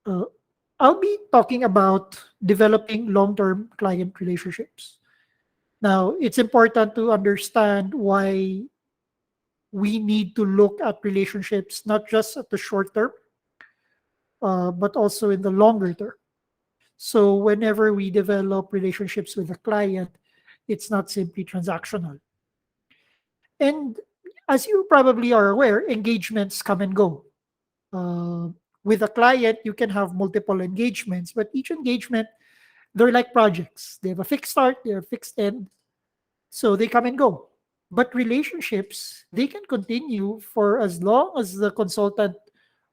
Uh, I'll be talking about developing long term client relationships. Now, it's important to understand why we need to look at relationships not just at the short term, but also in the longer term. So, whenever we develop relationships with a client, it's not simply transactional. And as you probably are aware, engagements come and go. Uh, with a client, you can have multiple engagements, but each engagement, they're like projects. They have a fixed start, they have a fixed end, so they come and go. But relationships, they can continue for as long as the consultant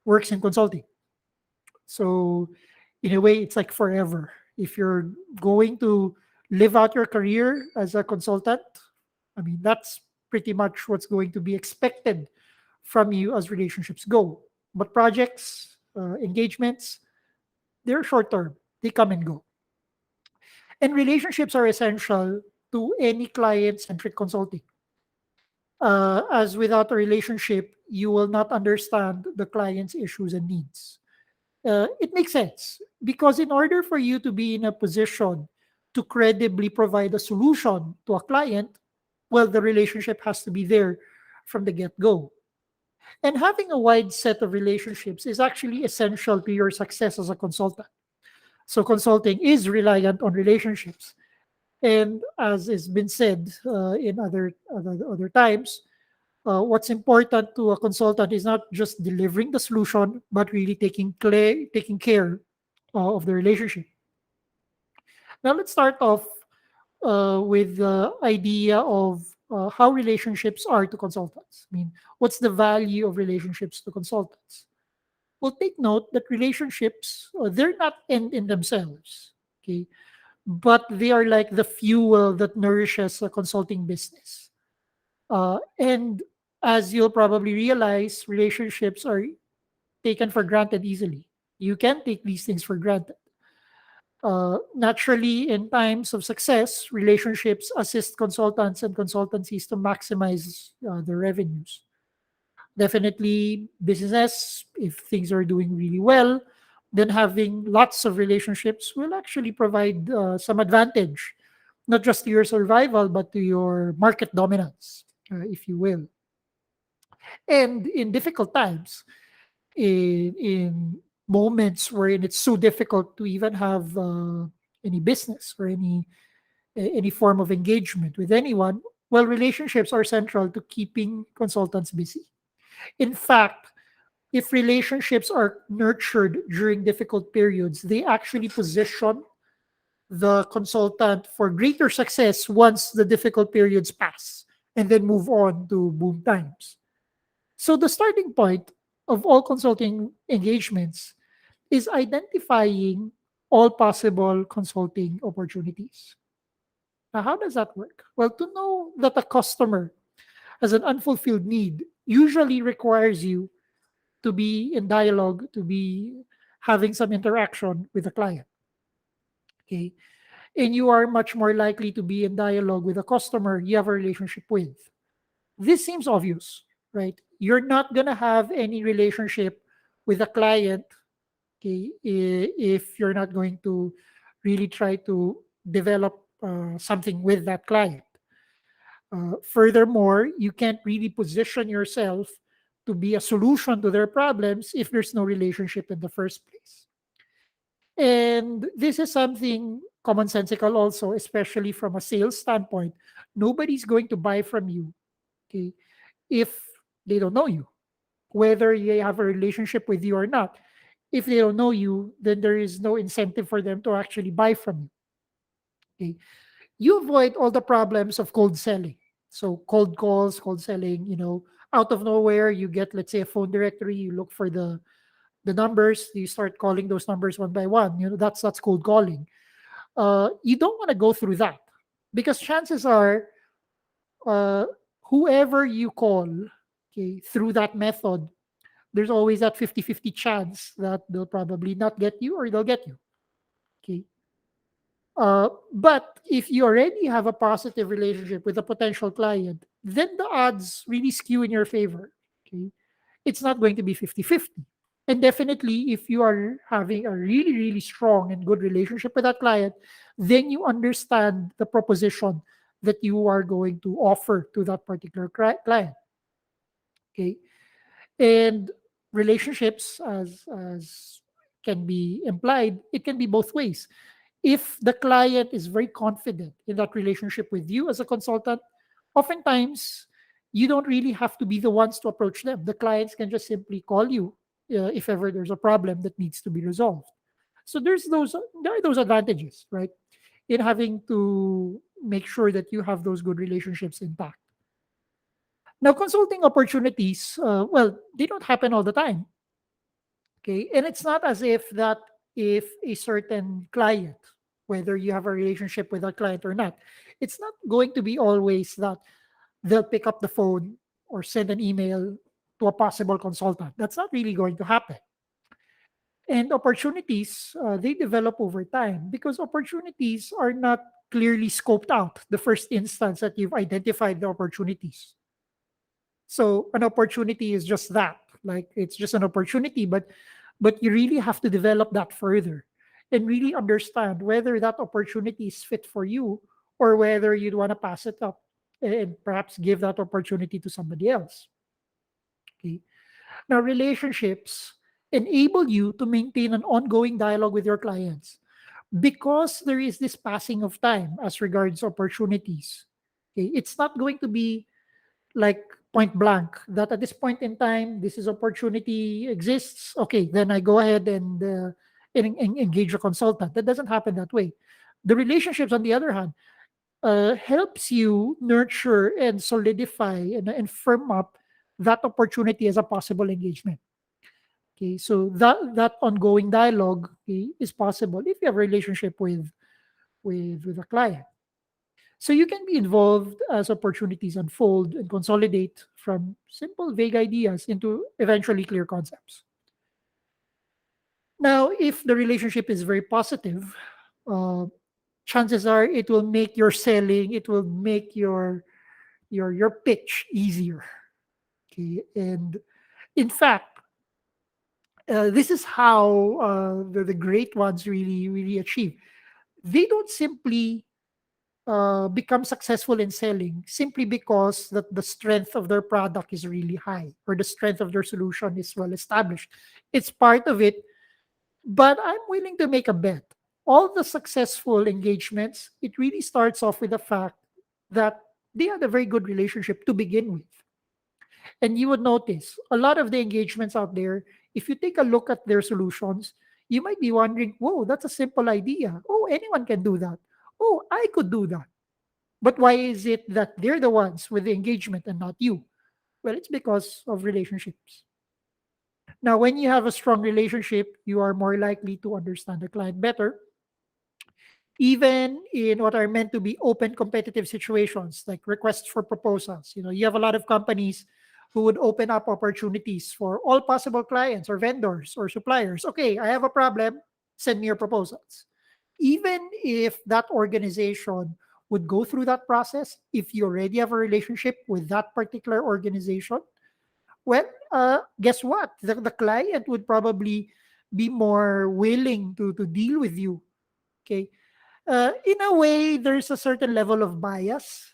works in consulting. So, in a way, it's like forever. If you're going to live out your career as a consultant, I mean, that's pretty much what's going to be expected from you as relationships go. But projects, engagements, they're short term, they come and go. And relationships are essential to any client centric consulting. As without a relationship, you will not understand the client's issues and needs. It makes sense because in order for you to be in a position to credibly provide a solution to a client, well, the relationship has to be there from the get go. And having a wide set of relationships is actually essential to your success as a consultant. So, consulting is reliant on relationships. And as has been said in other times, what's important to a consultant is not just delivering the solution, but really taking care of the relationship. Now, let's start off with the idea of how relationships are to consultants. I mean, what's the value of relationships to consultants? Well, take note that relationships, they're not end in themselves, okay? But they are like the fuel that nourishes a consulting business. And as you'll probably realize, relationships are taken for granted easily. You can take these things for granted. Naturally, in times of success, relationships assist consultants and consultancies to maximize their revenues. Definitely, business, if things are doing really well, then having lots of relationships will actually provide some advantage, not just to your survival, but to your market dominance, if you will. And in difficult times, in moments wherein it's so difficult to even have any business or any form of engagement with anyone, well, relationships are central to keeping consultants busy. In fact, if relationships are nurtured during difficult periods, they actually position the consultant for greater success once the difficult periods pass and then move on to boom times. So, the starting point of all consulting engagements is identifying all possible consulting opportunities. Now, how does that work? Well, to know that a customer has an unfulfilled need usually requires you to be in dialogue, to be having some interaction with the client. Okay. And you are much more likely to be in dialogue with a customer you have a relationship with. This seems obvious, right? You're not going to have any relationship with a client, okay, if you're not going to really try to develop something with that client. Furthermore, you can't really position yourself to be a solution to their problems if there's no relationship in the first place. And this is something commonsensical also, especially from a sales standpoint. Nobody's going to buy from you, okay, if they don't know you, whether they have a relationship with you or not. If they don't know you, then there is no incentive for them to actually buy from you. Okay. You avoid all the problems of cold selling. So cold calls, cold selling, out of nowhere, you get, let's say, a phone directory, you look for the numbers, you start calling those numbers one by one. That's cold calling. You don't want to go through that because chances are, uh, whoever you call, okay, through that method, there's always that 50-50 chance that they'll probably not get you or they'll get you. Okay. But if you already have a positive relationship with a potential client, then the odds really skew in your favor. Okay. It's not going to be 50-50. And definitely, if you are having a really, really strong and good relationship with that client, then you understand the proposition that you are going to offer to that particular client. Okay. And relationships, as can be implied, it can be both ways. If the client is very confident in that relationship with you as a consultant, oftentimes you don't really have to be the ones to approach them. The clients can just simply call you if ever there's a problem that needs to be resolved. So there are those advantages, right? In having to make sure that you have those good relationships intact. Now, consulting opportunities, well, they don't happen all the time. Okay. And it's not as if that if a certain client, whether you have a relationship with that client or not, it's not going to be always that they'll pick up the phone or send an email to a possible consultant. That's not really going to happen. And opportunities, they develop over time because opportunities are not clearly scoped out the first instance that you've identified the opportunities. So an opportunity is just that, like it's just an opportunity, but you really have to develop that further and really understand whether that opportunity is fit for you or whether you'd want to pass it up and perhaps give that opportunity to somebody else. Okay. Now, relationships enable you to maintain an ongoing dialogue with your clients because there is this passing of time as regards opportunities. Okay. It's not going to be like point blank that at this point in time this is opportunity exists, okay, then I go ahead and engage a consultant. That doesn't happen that way. The relationships, on the other hand, helps you nurture and solidify and firm up that opportunity as a possible engagement. Okay, so that ongoing dialogue, okay, is possible if you have a relationship with a client. So you can be involved as opportunities unfold and consolidate from simple, vague ideas into eventually clear concepts. Now, if the relationship is very positive, uh, chances are it will make your selling, it will make your pitch easier. Okay, and in fact, this is how the great ones really achieve. They don't simply become successful in selling simply because that the strength of their product is really high or the strength of their solution is well established. It's part of it, but I'm willing to make a bet. All the successful engagements, it really starts off with the fact that they had a very good relationship to begin with. And you would notice a lot of the engagements out there, if you take a look at their solutions, you might be wondering, whoa, that's a simple idea. Oh, anyone can do that. Oh, I could do that. But why is it that they're the ones with the engagement and not you? Well, it's because of relationships. Now, when you have a strong relationship, you are more likely to understand the client better, even in what are meant to be open competitive situations like requests for proposals. You have a lot of companies who would open up opportunities for all possible clients or vendors or suppliers. Okay, I have a problem, send me your proposals. Even if that organization would go through that process, if you already have a relationship with that particular organization, well, guess what? The client would probably be more willing to deal with you. Okay. In a way, there's a certain level of bias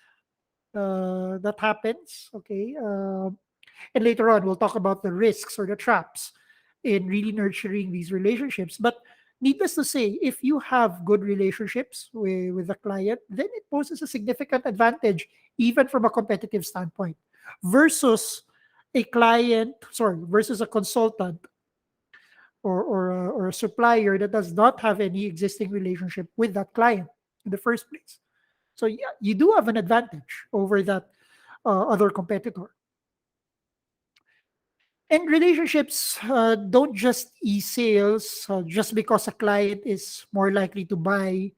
that happens. Okay. And later on, we'll talk about the risks or the traps in really nurturing these relationships. But needless to say, if you have good relationships with the client, then it poses a significant advantage, even from a competitive standpoint, versus versus a consultant or a supplier that does not have any existing relationship with that client in the first place. So yeah, you do have an advantage over that other competitor. And relationships don't just e-sales just because a client is more likely to buy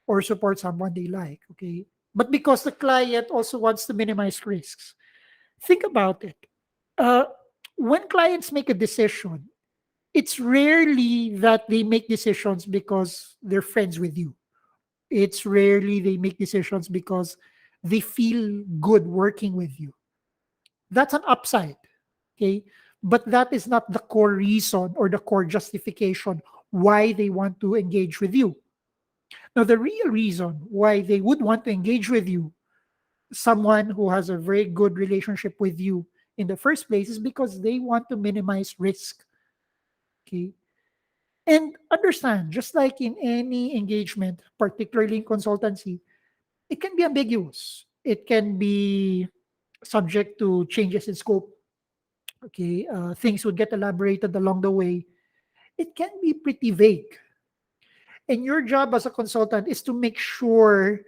or support someone they like, okay? But because the client also wants to minimize risks. Think about it. Uh, when clients make a decision, it's rarely that they make decisions because they're friends with you. It's rarely they make decisions because they feel good working with you. That's an upside, okay? but that is not the core reason or the core justification why they want to engage with you. Now, the real reason why they would want to engage with you, someone who has a very good relationship with you in the first place, is because they want to minimize risk. Okay. And understand, just like in any engagement, particularly in consultancy, it can be ambiguous. It can be subject to changes in scope. Okay. Things would get elaborated along the way. It can be pretty vague. And your job as a consultant is to make sure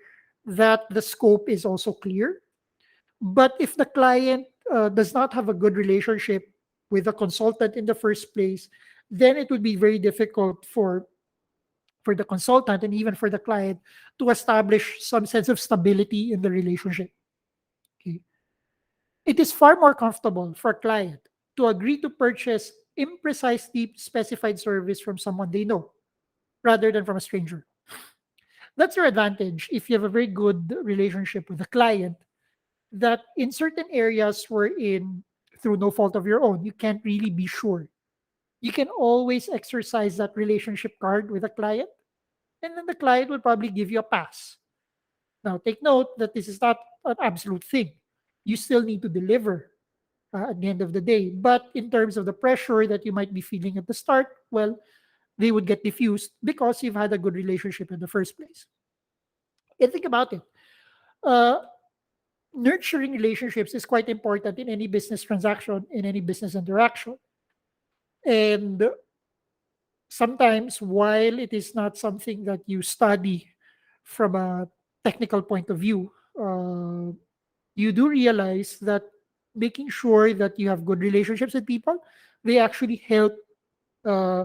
that the scope is also clear. But if the client does not have a good relationship with the consultant in the first place, then it would be very difficult for the consultant and even for the client to establish some sense of stability in the relationship. Okay. It is far more comfortable for a client to agree to purchase imprecisely specified service from someone they know rather than from a stranger. That's your advantage if you have a very good relationship with the client, that in certain areas wherein through no fault of your own, you can't really be sure. You can always exercise that relationship card with a client, and then the client will probably give you a pass. Now, take note that this is not an absolute thing. You still need to deliver at the end of the day. But in terms of the pressure that you might be feeling at the start, well, they would get diffused because you've had a good relationship in the first place. And think about it. Uh, Nurturing relationships is quite important in any business transaction, in any business interaction. And sometimes, while it is not something that you study from a technical point of view, you do realize that making sure that you have good relationships with people, they actually help uh,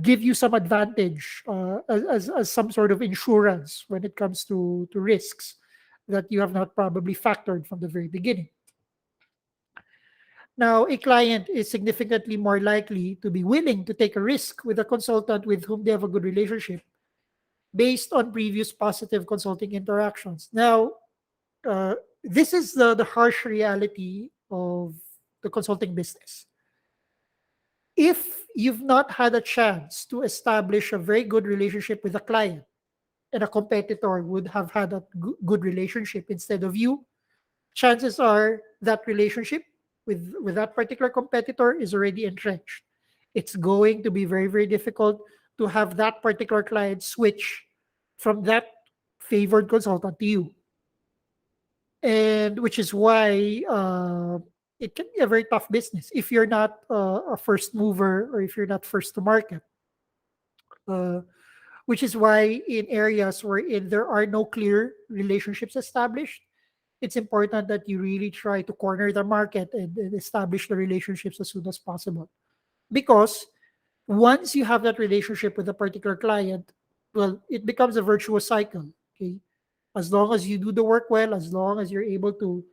give you some advantage as some sort of insurance when it comes to risks that you have not probably factored from the very beginning. Now, a client is significantly more likely to be willing to take a risk with a consultant with whom they have a good relationship based on previous positive consulting interactions. Now, uh, this is the harsh reality of the consulting business. If you've not had a chance to establish a very good relationship with a client, and a competitor would have had a good relationship instead of you, chances are that relationship with that particular competitor is already entrenched. It's going to be very, very difficult to have that particular client switch from that favored consultant to you. And which is why it can be a very tough business if you're not a first mover or if you're not first to market. Uh, which is why in areas wherein there are no clear relationships established, it's important that you really try to corner the market and establish the relationships as soon as possible. Because once you have that relationship with a particular client, well, it becomes a virtuous cycle. Okay. As long as you do the work well, as long as you're able to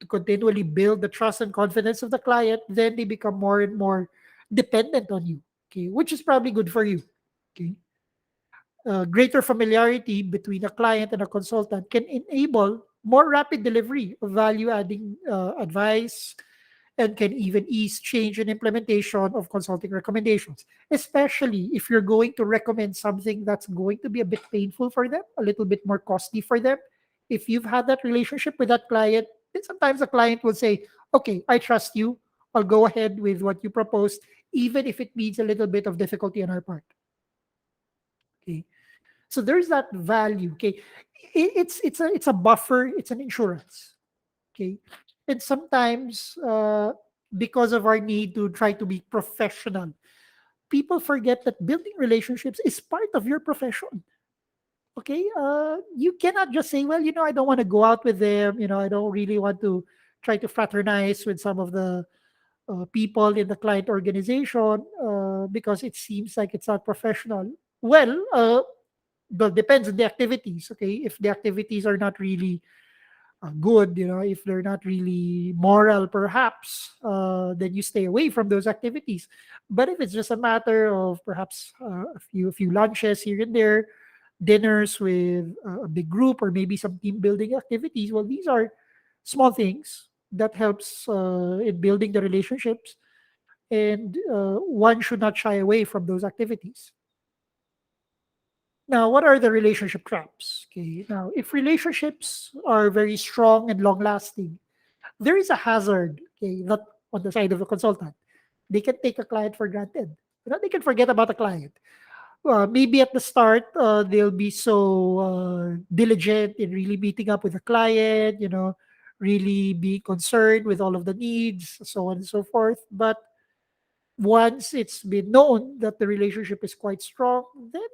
continually build the trust and confidence of the client, then they become more and more dependent on you. Okay, which is probably good for you. Okay. Greater familiarity between a client and a consultant can enable more rapid delivery of value adding advice and can even ease change and implementation of consulting recommendations, especially if you're going to recommend something that's going to be a bit painful for them, a little bit more costly for them. If you've had that relationship with that client, then sometimes the client will say, okay, I trust you. I'll go ahead with what you proposed, even if it means a little bit of difficulty on our part. Okay. So there's that value. Okay, it's a buffer. It's an insurance. Okay, and sometimes because of our need to try to be professional, people forget that building relationships is part of your profession. Okay, you cannot just say, well, I don't want to go out with them. I don't really want to try to fraternize with some of the people in the client organization because it seems like it's not professional. Well, depends on the activities. Okay, if the activities are not really good, if they're not really moral, perhaps, then you stay away from those activities. But if it's just a matter of perhaps a few lunches here and there, dinners with a big group, or maybe some team building activities, well, these are small things that helps in building the relationships. and one should not shy away from those activities. Now, what are the relationship traps? Okay, now if relationships are very strong and long lasting, there is a hazard, okay, that on the side of the consultant, they can take a client for granted. They can forget about a client. Maybe at the start, they'll be so diligent in really meeting up with the client, really be concerned with all of the needs, so on and so forth. But once it's been known that the relationship is quite strong, then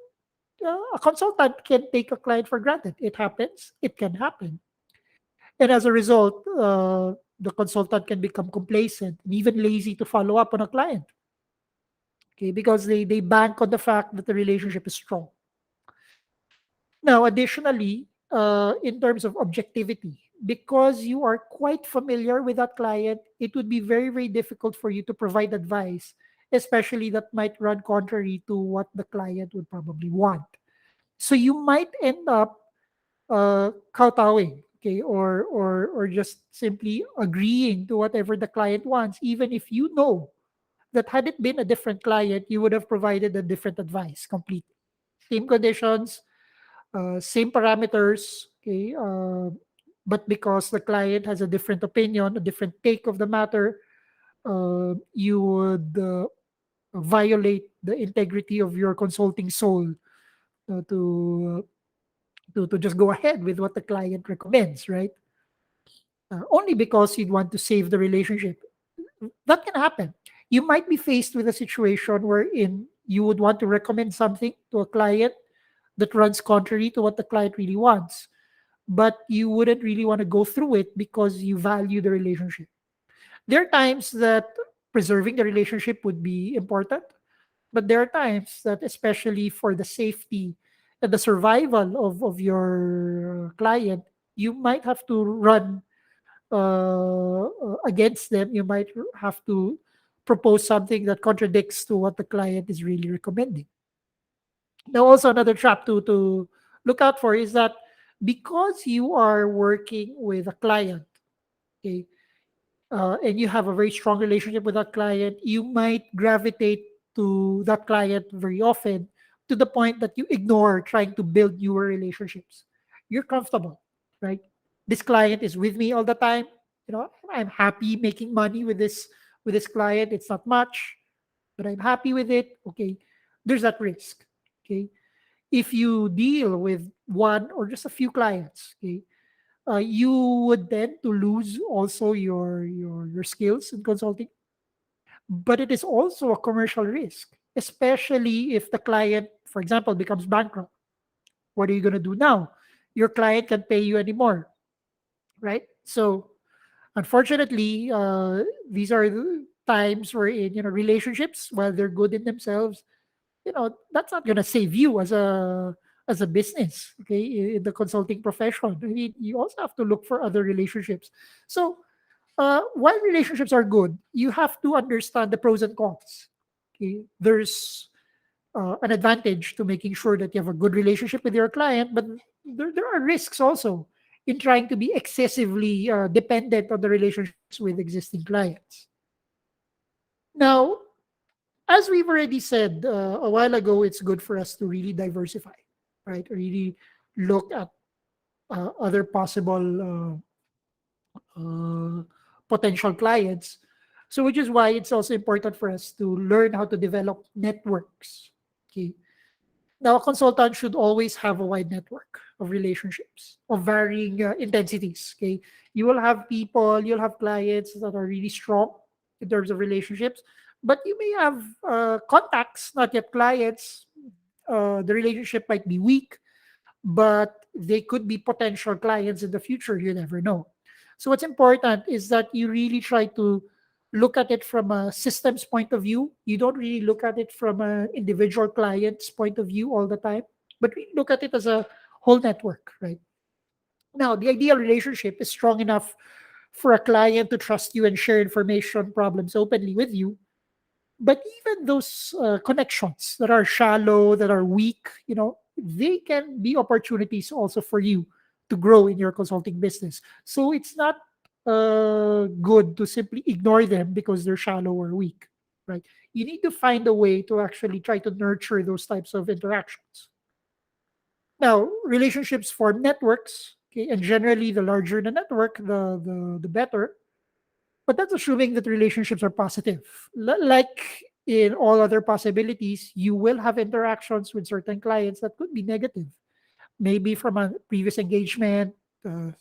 a consultant can take a client for granted. It happens, it can happen. And as a result, the consultant can become complacent and even lazy to follow up on a client, okay, because they bank on the fact that the relationship is strong. Now, additionally, in terms of objectivity, because you are quite familiar with that client, it would be very, very difficult for you to provide advice, especially that might run contrary to what the client would probably want. So you might end up kowtowing, okay, or just simply agreeing to whatever the client wants, even if you know that had it been a different client, you would have provided a different advice completely. Same conditions, same parameters, okay, but because the client has a different opinion, a different take of the matter, you would violate the integrity of your consulting soul to just go ahead with what the client recommends, right? Only because you'd want to save the relationship. That can happen. You might be faced with a situation wherein you would want to recommend something to a client that runs contrary to what the client really wants, but you wouldn't really want to go through it because you value the relationship. There are times that preserving the relationship would be important, but there are times that, especially for the safety and the survival of your client, you might have to run against them. You might have to propose something that contradicts to what the client is really recommending. Now, also another trap to look out for is that because you are working with a client, okay, and you have a very strong relationship with that client, you might gravitate to that client very often to the point that you ignore trying to build newer relationships. You're comfortable, right? This client is with me all the time. I'm happy making money with this client. It's not much, but I'm happy with it. Okay, there's that risk. Okay, if you deal with one or just a few clients, okay, you would tend to lose also your skills in consulting. But it is also a commercial risk, especially if the client, for example, becomes bankrupt. What are you going to do now? Your client can't pay you anymore, right? So unfortunately, these are the times where in relationships, while they're good in themselves, that's not going to save you as a business, okay, in the consulting profession. I mean, you also have to look for other relationships. So while relationships are good, you have to understand the pros and cons. Okay, there's an advantage to making sure that you have a good relationship with your client, but there are risks also in trying to be excessively dependent on the relationships with existing clients. Now, as we've already said a while ago, it's good for us to really diversify, right? Really look at other possible potential clients. So, which is why it's also important for us to learn how to develop networks. Okay. Now, a consultant should always have a wide network of relationships of varying intensities. Okay. You'll have clients that are really strong in terms of relationships, but you may have contacts, not yet clients. The relationship might be weak, but they could be potential clients in the future. You never know. So, what's important is that you really try to look at it from a systems point of view. You don't really look at it from an individual client's point of view all the time, but we look at it as a whole network, right? Now, the ideal relationship is strong enough for a client to trust you and share information, problems openly with you. But even those connections that are shallow, that are weak, they can be opportunities also for you to grow in your consulting business. So it's not good to simply ignore them because they're shallow or weak. right? You need to find a way to actually try to nurture those types of interactions. Now, relationships form networks, okay, and generally the larger the network, the better. But that's assuming that relationships are positive. Like in all other possibilities, you will have interactions with certain clients that could be negative. Maybe from a previous engagement,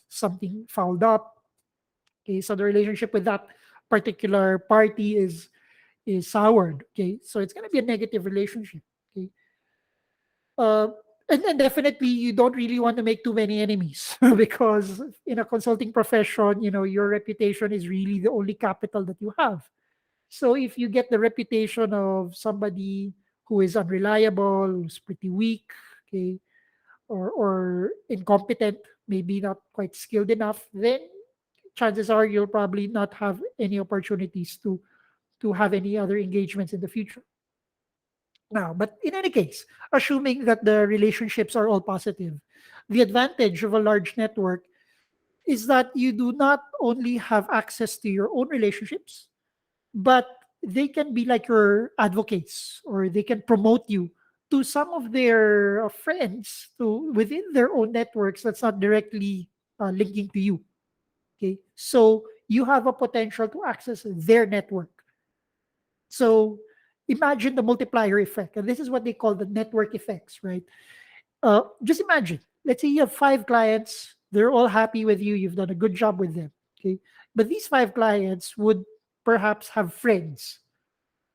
something fouled up. Okay, so the relationship with that particular party is soured. Okay, so it's gonna be a negative relationship. Okay, uh, and definitely you don't really want to make too many enemies because in a consulting profession, your reputation is really the only capital that you have. So if you get the reputation of somebody who is unreliable, who's pretty weak, okay, or incompetent, maybe not quite skilled enough, then chances are you'll probably not have any opportunities to have any other engagements in the future. Now, but in any case, assuming that the relationships are all positive, the advantage of a large network is that you do not only have access to your own relationships, but they can be like your advocates, or they can promote you to some of their friends to within their own networks that's not directly linking to you. Okay, so you have a potential to access their network. So imagine the multiplier effect, and this is what they call the network effects, right? Just imagine, let's say you have five clients, they're all happy with you, you've done a good job with them. Okay, but these five clients would perhaps have friends.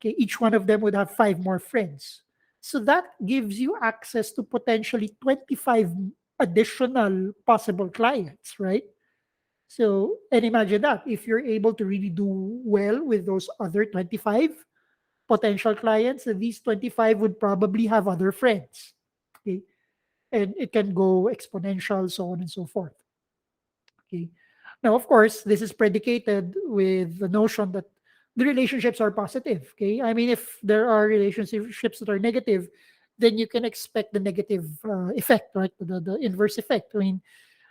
Okay, each one of them would have five more friends. So that gives you access to potentially 25 additional possible clients, right? So, and imagine that if you're able to really do well with those other 25 potential clients, then these 25 would probably have other friends. Okay. And it can go exponential, so on and so forth. Okay. Now, of course, this is predicated with the notion that the relationships are positive. Okay. I mean, if there are relationships that are negative, then you can expect the negative effect, right? The inverse effect. I mean,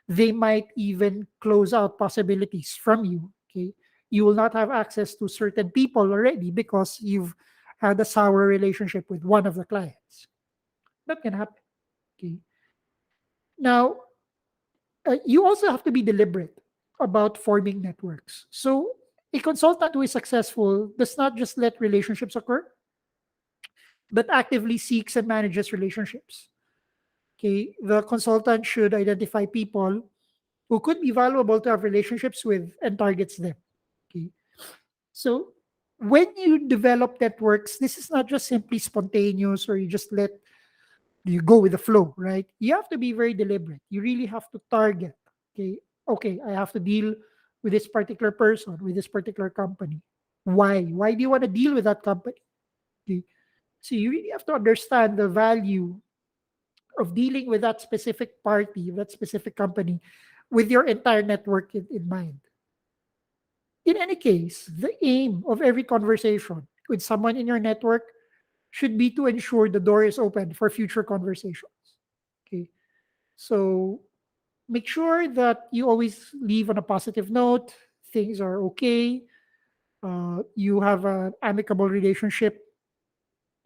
they might even close out possibilities from you. Okay. You will not have access to certain people already because you've had a sour relationship with one of the clients. That can happen. Okay. Now, you also have to be deliberate about forming networks. So, a consultant who is successful does not just let relationships occur, but actively seeks and manages relationships. Okay, the consultant should identify people who could be valuable to have relationships with and targets them. Okay, so when you develop networks, this is not just simply spontaneous or you just let you go with the flow, right? You have to be very deliberate. You really have to target. Okay, okay, I have to deal with this particular person, with this particular company. Why? Why do you want to deal with that company? Okay. So you really have to understand the value of dealing with that specific party, that specific company, with your entire network in mind. In any case, the aim of every conversation with someone in your network should be to ensure the door is open for future conversations. Okay. So make sure that you always leave on a positive note. Things are okay. You have an amicable relationship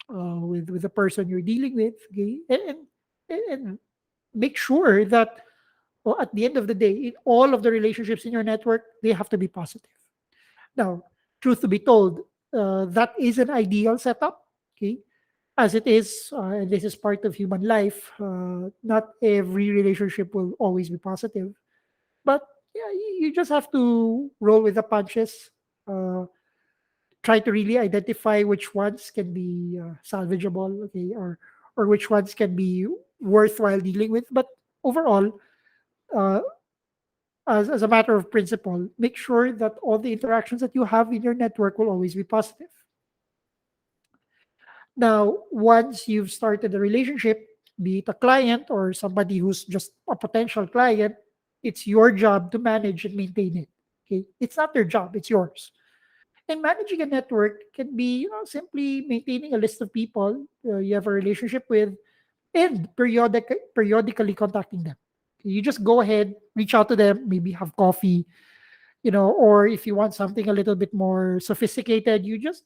with the person you're dealing with. Okay. And make sure that, well, at the end of the day, in all of the relationships in your network, they have to be positive. Now, truth to be told, that is an ideal setup. Okay, as it is, and this is part of human life. Not every relationship will always be positive, but yeah, you just have to roll with the punches. Uh, Try to really identify which ones can be salvageable, okay, or which ones can be worthwhile dealing with. But overall, uh, as a matter of principle, make sure that all the interactions that you have in your network will always be positive. Now, once you've started a relationship, be it a client or somebody who's just a potential client, it's your job to manage and maintain it. Okay, it's not their job; it's yours. And managing a network can be, simply maintaining a list of people you have a relationship with and periodically contacting them. You just go ahead, reach out to them, maybe have coffee, or if you want something a little bit more sophisticated, you just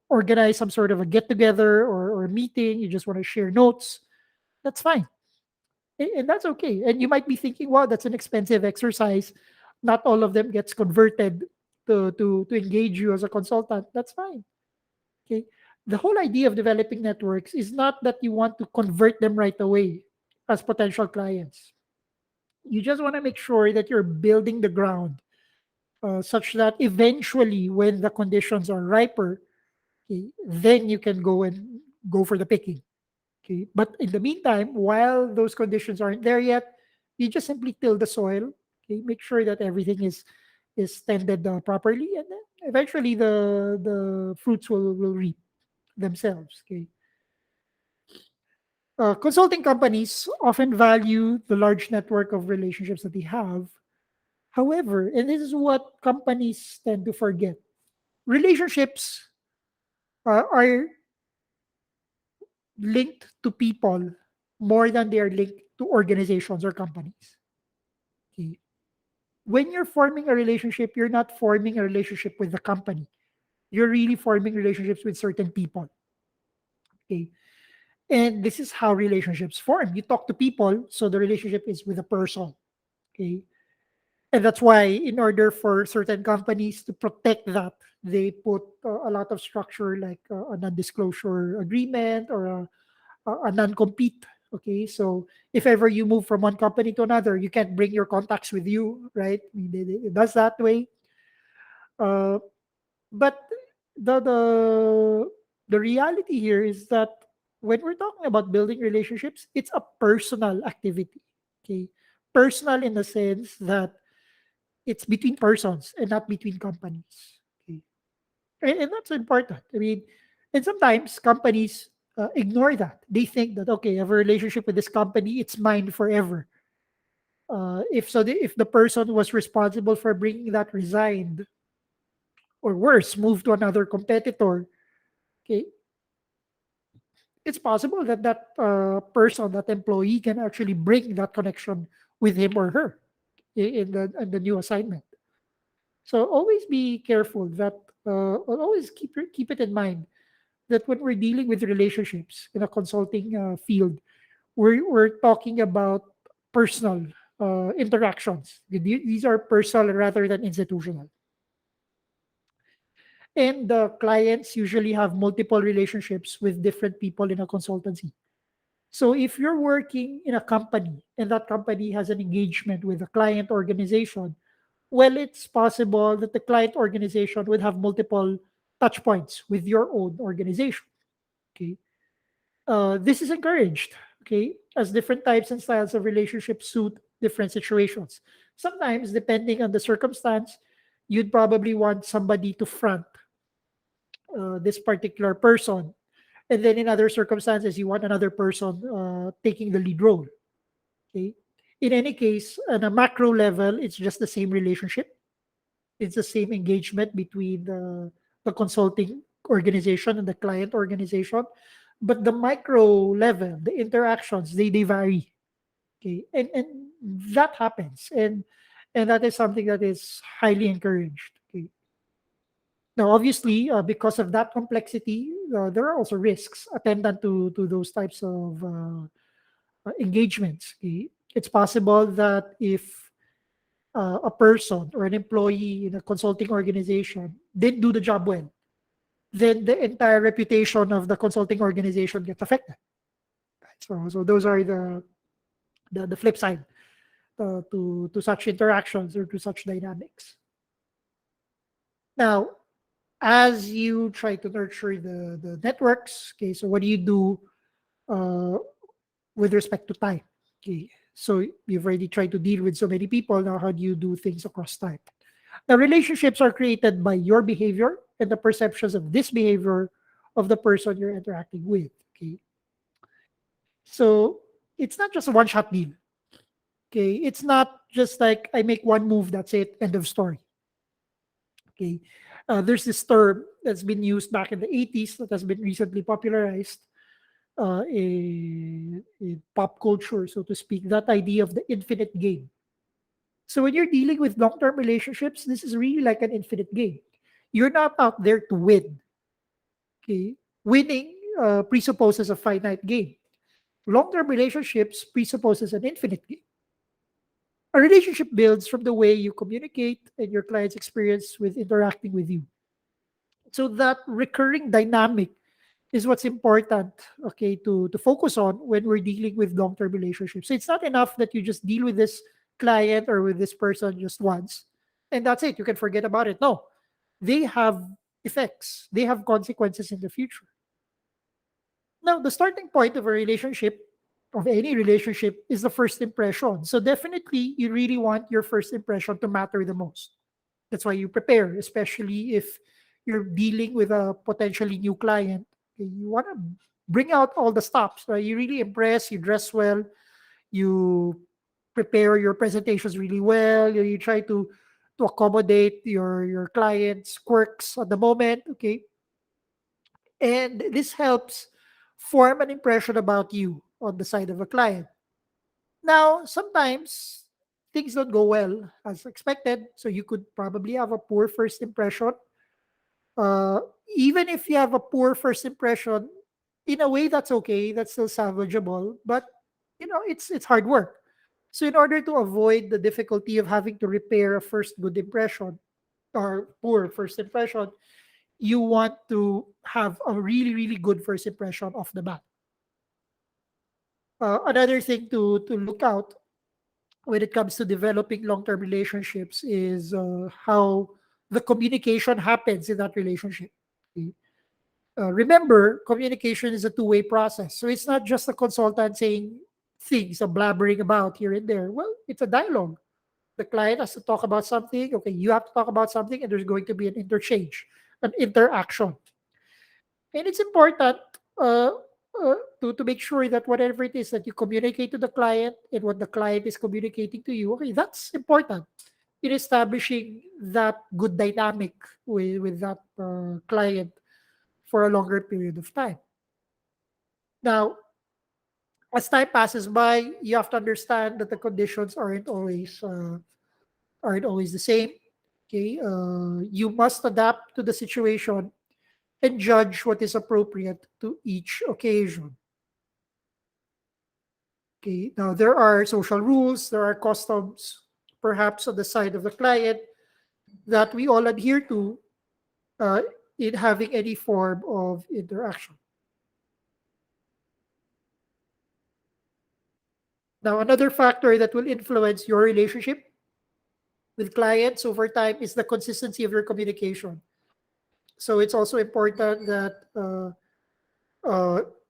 organize some sort of a get together or a meeting, you just want to share notes, that's fine. And that's okay. And you might be thinking, wow, that's an expensive exercise. Not all of them gets converted to engage you as a consultant. That's fine. Okay. The whole idea of developing networks is not that you want to convert them right away as potential clients. You just want to make sure that you're building the ground such that eventually, when the conditions are riper, okay, then you can go and go for the picking. Okay. But in the meantime, while those conditions aren't there yet, you just simply till the soil. Okay. Make sure that everything is tended properly, and then eventually the fruits will reap themselves. Okay. Consulting companies often value the large network of relationships that they have. However, and this is what companies tend to forget, relationships are linked to people more than they are linked to organizations or companies. Okay. When you're forming a relationship, you're not forming a relationship with the company. You're really forming relationships with certain people. Okay. And this is how relationships form. You talk to people, so the relationship is with a person. Okay. And that's why, in order for certain companies to protect that, they put a lot of structure like a non disclosure agreement or a non-compete. Okay, so if ever you move from one company to another, you can't bring your contacts with you, right? I mean, it does that way. Uh, but the the the reality here is that when we're talking about building relationships, it's a personal activity. Okay, personal in the sense that it's between persons and not between companies. Okay, and that's important. I mean, and sometimes companies ignore that. They think that okay, I have a relationship with this company, it's mine forever. If the person was responsible for bringing that resigned, or worse, moved to another competitor, okay, it's possible that that person, that employee, can actually bring that connection with him or her in the new assignment. So always be careful that, or always keep it in mind that when we're dealing with relationships in a consulting field, we're talking about personal interactions. These are personal rather than institutional. And the clients usually have multiple relationships with different people in a consultancy. So if you're working in a company and that company has an engagement with a client organization, well, it's possible that the client organization would have multiple touch points with your own organization. Okay. This is encouraged, okay, as different types and styles of relationships suit different situations. Sometimes, depending on the circumstance, you'd probably want somebody to front this particular person. And then in other circumstances, you want another person taking the lead role. Okay. In any case, on a macro level, it's just the same relationship. It's the same engagement between the consulting organization and the client organization. But the micro level, the interactions, they vary. Okay. And that happens. And that is something that is highly encouraged. Okay. Now, obviously, because of that complexity, there are also risks attendant to those types of engagements. Okay? It's possible that if a person or an employee in a consulting organization didn't do the job well, then the entire reputation of the consulting organization gets affected. Right? So those are the flip side to such interactions or to such dynamics. Now, as you try to nurture the networks, okay, so what do you do uh, with respect to time? Okay, so you've already tried to deal with so many people. Now, how do you do things across time? Now, relationships are created by your behavior and the perceptions of this behavior of the person you're interacting with. Okay, so it's not just a one shot deal. Okay, it's not just like I make one move, that's it, end of story. Okay, there's this term that's been used back in the 80s that has been recently popularized in pop culture, so to speak, that idea of the infinite game. So when you're dealing with long-term relationships, this is really like an infinite game. You're not out there to win. Okay, winning presupposes a finite game. Long-term relationships presupposes an infinite game. A relationship builds from the way you communicate and your client's experience with interacting with you. So that recurring dynamic is what's important, okay, to focus on when we're dealing with long-term relationships. So it's not enough that you just deal with this client or with this person just once and that's it. You can forget about it. No, they have effects. They have consequences in the future. Now, the starting point of a relationship, of any relationship, is the first impression. So definitely, you really want your first impression to matter the most. That's why you prepare, especially if you're dealing with a potentially new client. Okay, you want to bring out all the stops, right? You really impress, you dress well, you prepare your presentations really well, you try to accommodate your client's quirks at the moment, okay? And this helps form an impression about you on the side of a client. Now, sometimes things don't go well as expected, so you could probably have a poor first impression. Uh, Even if you have a poor first impression, in a way that's okay, that's still salvageable, but it's hard work. So in order to avoid the difficulty of having to repair a first good impression or poor first impression, you want to have a really, really good first impression off the bat. Another thing to look out when it comes to developing long-term relationships is how the communication happens in that relationship. Okay? Remember, communication is a two-way process. So it's not just a consultant saying things, or blabbering about here and there. Well, it's a dialogue. The client has to talk about something. Okay, you have to talk about something, and there's going to be an interchange, an interaction. And it's important uh, to make sure that whatever it is that you communicate to the client and what the client is communicating to you, okay, that's important in establishing that good dynamic with that client for a longer period of time. Now, as time passes by, you have to understand that the conditions aren't always the same. Okay, you must adapt to the situation and judge what is appropriate to each occasion. Okay, now there are social rules, there are customs, perhaps on the side of the client that we all adhere to uh, in having any form of interaction. Now, another factor that will influence your relationship with clients over time is the consistency of your communication. So it's also important that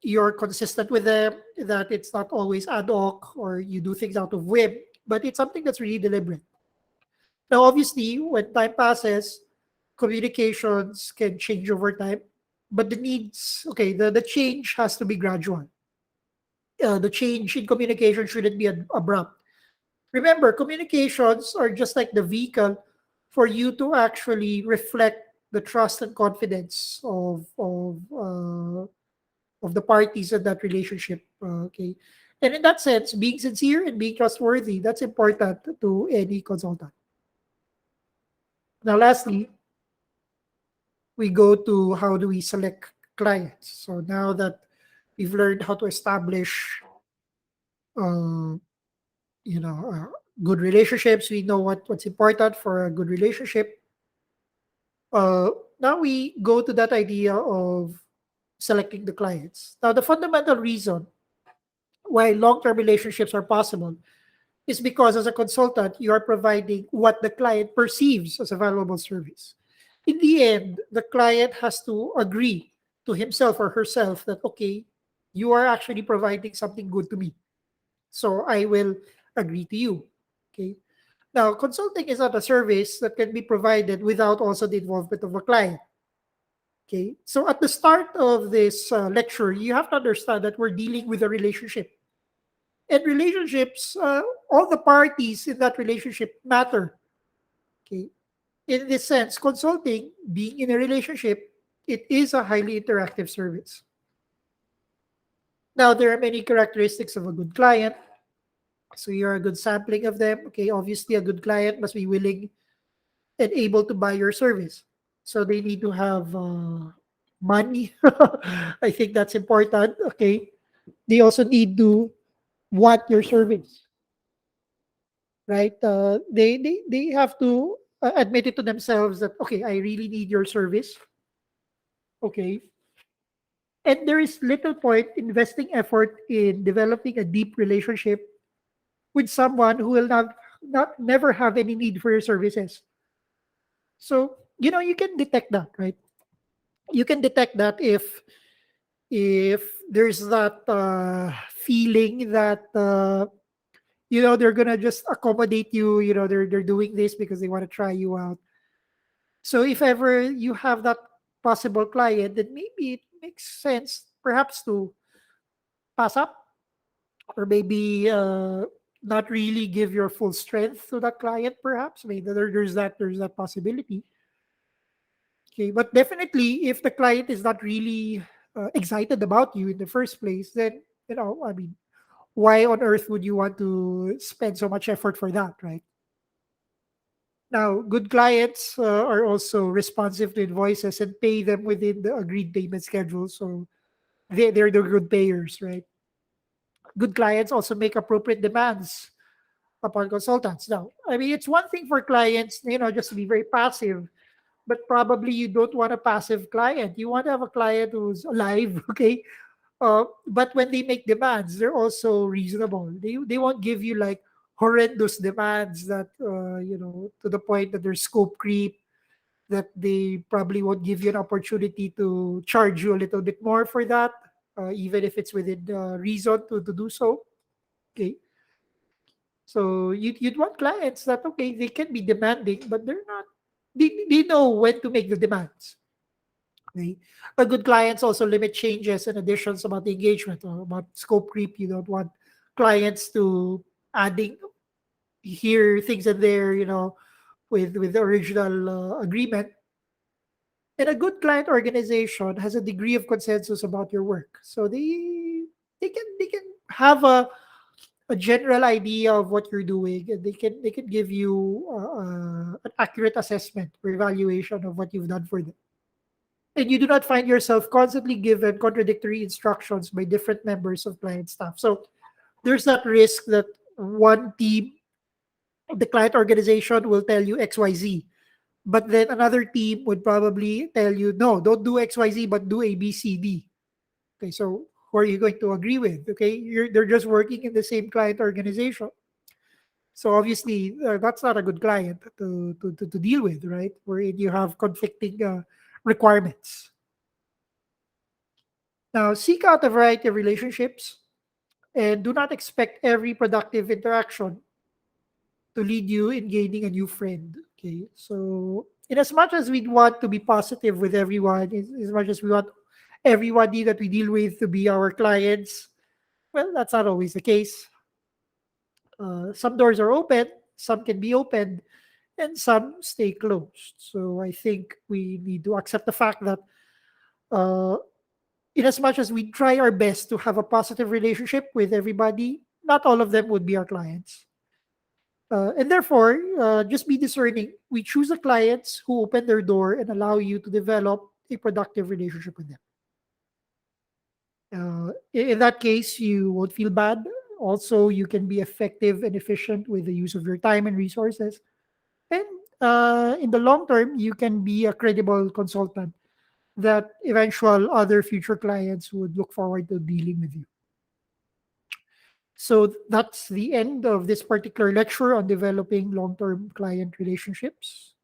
you're consistent with them, that it's not always ad hoc or you do things out of whim, but it's something that's really deliberate. Now, obviously, when time passes, communications can change over time, but okay, the change has to be gradual. The change in communication shouldn't be abrupt. Remember, communications are just like the vehicle for you to actually reflect the trust and confidence of the parties in that relationship. Okay, and in that sense, being sincere and being trustworthy, that's important to any consultant. Now, lastly, we go to how do we select clients. So now that we've learned how to establish, uh, good relationships, we know what's important for a good relationship. Uh, Now we go to that idea of selecting the clients. Now, the fundamental reason why long-term relationships are possible is because as a consultant, you are providing what the client perceives as a valuable service. In the end, the client has to agree to himself or herself that, okay, you are actually providing something good to me. So I will agree to you. Okay. Now, consulting is not a service that can be provided without also the involvement of a client. Okay. So at the start of this lecture, you have to understand that we're dealing with a relationship. And relationships, all the parties in that relationship matter. Okay. In this sense, consulting, being in a relationship, it is a highly interactive service. Now, there are many characteristics of a good client. So you're a good sampling of them. Okay, obviously, a good client must be willing and able to buy your service. So they need to have money. I think that's important. Okay. They also need to want your service, right? They have to admit it to themselves that, okay, I really need your service. Okay. And there is little point investing effort in developing a deep relationship with someone who will not never have any need for your services. So, you can detect that, right? You can detect that if there's that feeling that they're gonna just accommodate you. They're doing this because they want to try you out. So if ever you have that possible client, then maybe it makes sense perhaps to pass up, or maybe not really give your full strength to that client. Perhaps maybe there's that possibility. Okay, but definitely if the client is not really excited about you in the first place, then I mean, why on earth would you want to spend so much effort for that, right? Now, good clients are also responsive to invoices and pay them within the agreed payment schedule. So they're the good payers, right? Good clients also make appropriate demands upon consultants. Now, I mean, it's one thing for clients, just to be very passive, but probably you don't want a passive client. You want to have a client who's alive, okay? But when they make demands, they're also reasonable. They won't give you like horrendous demands that to the point that there's scope creep, that they probably won't give you an opportunity to charge you a little bit more for that, even if it's within reason to do so. Okay, so you'd want clients that, okay, they can be demanding, but they're not. They know when to make the demands. Okay, but good clients also limit changes and additions about the engagement or about scope creep. You don't want clients to adding here things in there, with the original agreement. And a good client organization has a degree of consensus about your work, so they can have a general idea of what you're doing, and they can give you an accurate assessment or evaluation of what you've done for them. And you do not find yourself constantly given contradictory instructions by different members of client staff. So there's that risk that one team, the client organization, will tell you XYZ, but then another team would probably tell you, no, don't do XYZ, but do ABCD. Okay, so who are you going to agree with? Okay, they're just working in the same client organization. So obviously, that's not a good client to deal with, right? Wherein you have conflicting requirements. Now, seek out a variety of relationships and do not expect every productive interaction to lead you in gaining a new friend. Okay, so in as much as we want to be positive with everyone, as much as we want everybody that we deal with to be our clients, well, that's not always the case. Some doors are open, some can be opened, and some stay closed. So I think we need to accept the fact that uh, in as much as we try our best to have a positive relationship with everybody, not all of them would be our clients. And therefore, just be discerning. We choose the clients who open their door and allow you to develop a productive relationship with them. In that case, you won't feel bad. Also, you can be effective and efficient with the use of your time and resources. And in the long term, you can be a credible consultant that eventual other future clients would look forward to dealing with you. So that's the end of this particular lecture on developing long term client relationships.